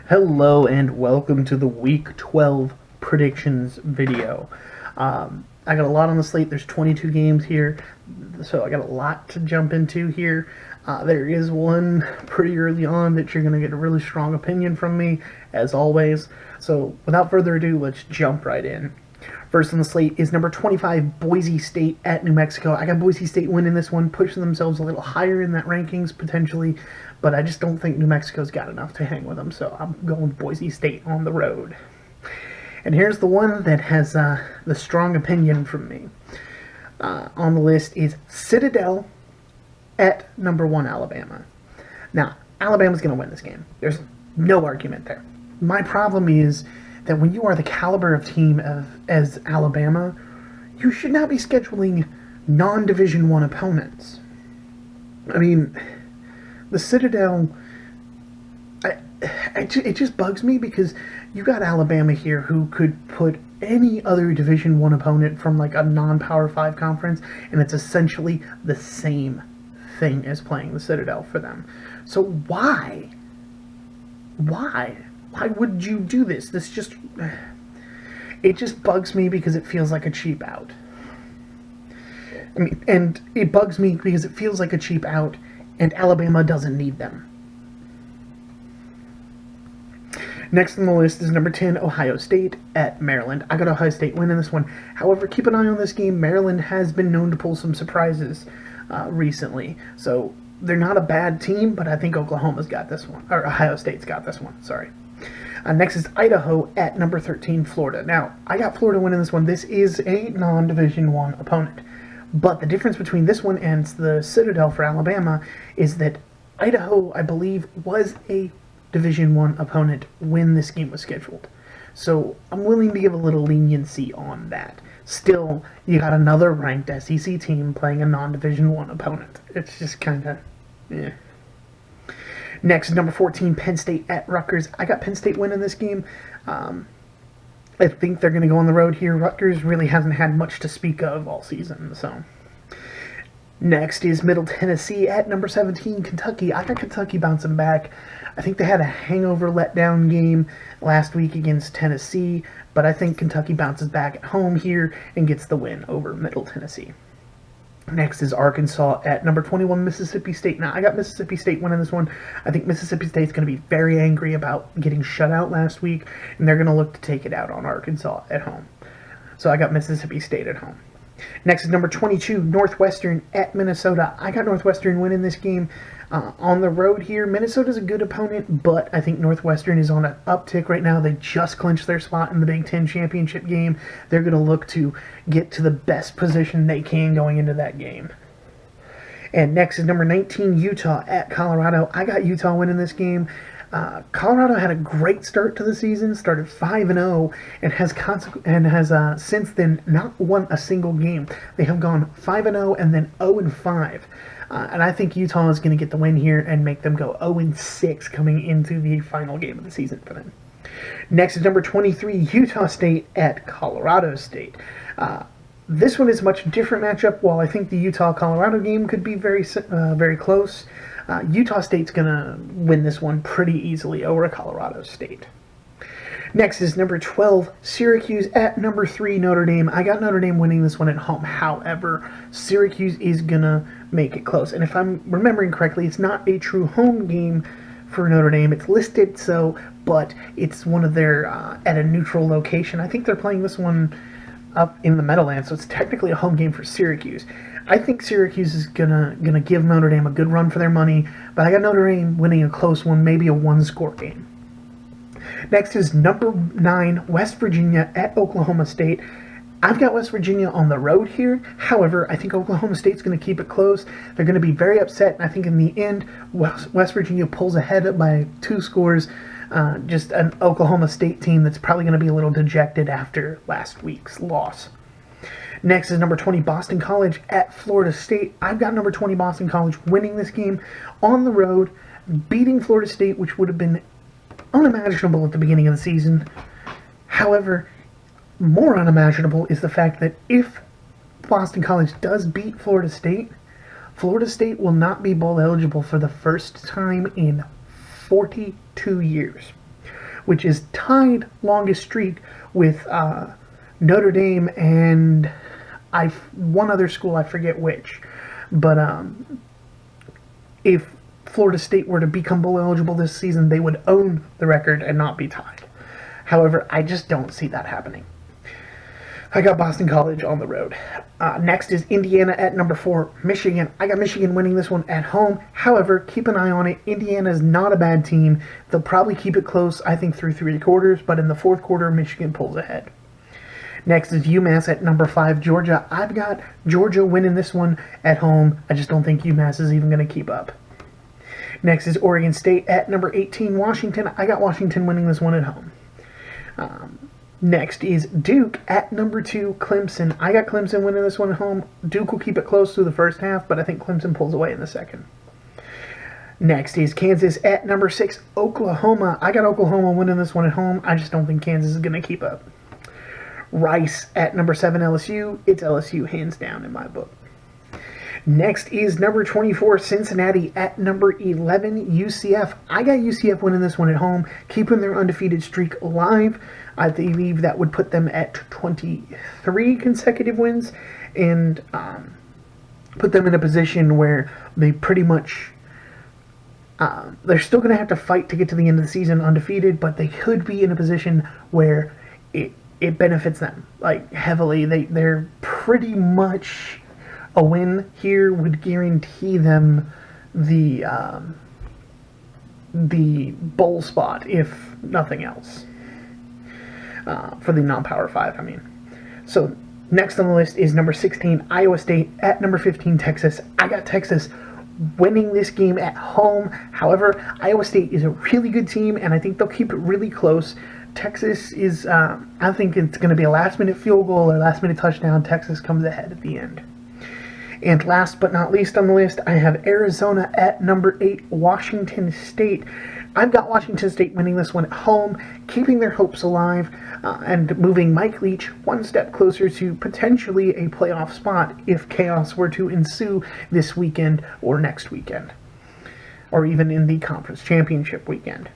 Hello and welcome to the Week 12 predictions video. I got a lot on the slate. There's 22 games here, so I got a lot to jump into here. There is one pretty early on that you're going to get a really strong opinion from me, as always. So without further ado, let's jump right in. First on the slate is number 25, Boise State at New Mexico. I got Boise State winning this one, pushing themselves a little higher in that rankings potentially, but I just don't think New Mexico's got enough to hang with them, so I'm going Boise State on the road. And here's the one that has the strong opinion from me. On the list is Citadel at number 1, Alabama. Now, Alabama's going to win this game. There's no argument there. My problem is that when you are the caliber of team as Alabama, you should not be scheduling non-Division I opponents. I mean, the Citadel, it just bugs me because you got Alabama here who could put any other Division I opponent from like a non-Power 5 conference, and it's essentially the same thing as playing the Citadel for them. So why? Why would you do this? It just bugs me because it feels like a cheap out. I mean, and it bugs me because it feels like a cheap out, and Alabama doesn't need them. Next on the list is number 10, Ohio State at Maryland. I got Ohio State winning this one. However, keep an eye on this game. Maryland has been known to pull some surprises recently, so they're not a bad team, but I think Oklahoma's got this one, or Ohio State's got this one. Sorry. Next is Idaho at number 13, Florida. Now, I got Florida winning this one. This is a non-Division I opponent. But the difference between this one and the Citadel for Alabama is that Idaho, I believe, was a Division I opponent when this game was scheduled. So I'm willing to give a little leniency on that. Still, you got another ranked SEC team playing a non-Division I opponent. It's just kind of, eh. Next is number 14, Penn State at Rutgers. I got Penn State winning this game. I think they're going to go on the road here. Rutgers really hasn't had much to speak of all season. So next is Middle Tennessee at number 17, Kentucky. I got Kentucky bouncing back. I think they had a hangover letdown game last week against Tennessee, but I think Kentucky bounces back at home here and gets the win over Middle Tennessee. Next is Arkansas at number 21, Mississippi State. Now, I got Mississippi State winning this one. I think Mississippi State's going to be very angry about getting shut out last week, and they're going to look to take it out on Arkansas at home. So I got Mississippi State at home. Next is number 22, Northwestern at Minnesota. I got Northwestern winning this game on the road here. Minnesota's a good opponent, but I think Northwestern is on an uptick right now. They just clinched their spot in the Big Ten championship game. They're going to look to get to the best position they can going into that game. And next is number 19, Utah at Colorado. I got Utah winning this game. Colorado had a great start to the season, started 5-0, and has since then not won a single game. They have gone 5-0 and then 0-5. And I think Utah is going to get the win here and make them go 0-6 coming into the final game of the season for them. Next is number 23, Utah State at Colorado State. This one is a much different matchup. While I think the Utah-Colorado game could be very close, Utah State's going to win this one pretty easily over Colorado State. Next is number 12, Syracuse at number 3, Notre Dame. I got Notre Dame winning this one at home. However, Syracuse is going to make it close. And if I'm remembering correctly, it's not a true home game for Notre Dame. It's listed so, but it's one of their, at a neutral location. I think they're playing this one up in the Meadowlands, so it's technically a home game for Syracuse. I think Syracuse is gonna give Notre Dame a good run for their money, but I got Notre Dame winning a close one, maybe a one-score game. Next is number 9, West Virginia at Oklahoma State. I've got West Virginia on the road here. However, I think Oklahoma State's going to keep it close. They're going to be very upset, and I think in the end, West Virginia pulls ahead by 2 scores. Just an Oklahoma State team that's probably going to be a little dejected after last week's loss. Next is number 20, Boston College at Florida State. I've got number 20, Boston College winning this game on the road, beating Florida State, which would have been unimaginable at the beginning of the season. However, more unimaginable is the fact that if Boston College does beat Florida State will not be bowl eligible for the first time in 42 years. which is tied longest streak with Notre Dame and one other school, I forget which. But if Florida State were to become bowl eligible this season, they would own the record and not be tied. However, I just don't see that happening. I got Boston College on the road. Next is Indiana at number 4, Michigan. I got Michigan winning this one at home. However, keep an eye on it. Indiana is not a bad team. They'll probably keep it close, I think, through 3 quarters, but in the 4th quarter, Michigan pulls ahead. Next is UMass at number 5, Georgia. I've got Georgia winning this one at home. I just don't think UMass is even going to keep up. Next is Oregon State at number 18, Washington. I got Washington winning this one at home. Next is Duke at number 2, Clemson. I got Clemson winning this one at home. Duke will keep it close through the first half, but I think Clemson pulls away in the second. Next is Kansas at number 6, Oklahoma. I got Oklahoma winning this one at home. I just don't think Kansas is going to keep up. Rice at number 7, LSU. It's LSU hands down in my book. Next is number 24, Cincinnati at number 11, UCF. I got UCF winning this one at home, keeping their undefeated streak alive. I believe that would put them at 23 consecutive wins and put them in a position where they pretty much they're still going to have to fight to get to the end of the season undefeated, but they could be in a position where it benefits them like heavily. They're pretty much a win here would guarantee them the bowl spot, if nothing else, for the non-Power 5, I mean. So next on the list is number 16, Iowa State at number 15, Texas. I got Texas winning this game at home. However, Iowa State is a really good team, and I think they'll keep it really close. Texas is, I think it's going to be a last-minute field goal or last-minute touchdown. Texas comes ahead at the end. And last but not least on the list, I have Arizona at number 8, Washington State. I've got Washington State winning this one at home, keeping their hopes alive, and moving Mike Leach one step closer to potentially a playoff spot if chaos were to ensue this weekend or next weekend, or even in the conference championship weekend.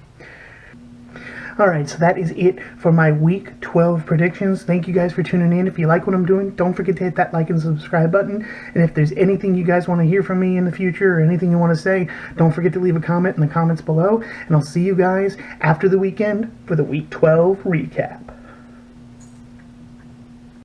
Alright, so that is it for my Week 12 predictions. Thank you guys for tuning in. If you like what I'm doing, don't forget to hit that like and subscribe button. And if there's anything you guys want to hear from me in the future or anything you want to say, don't forget to leave a comment in the comments below. And I'll see you guys after the weekend for the Week 12 recap.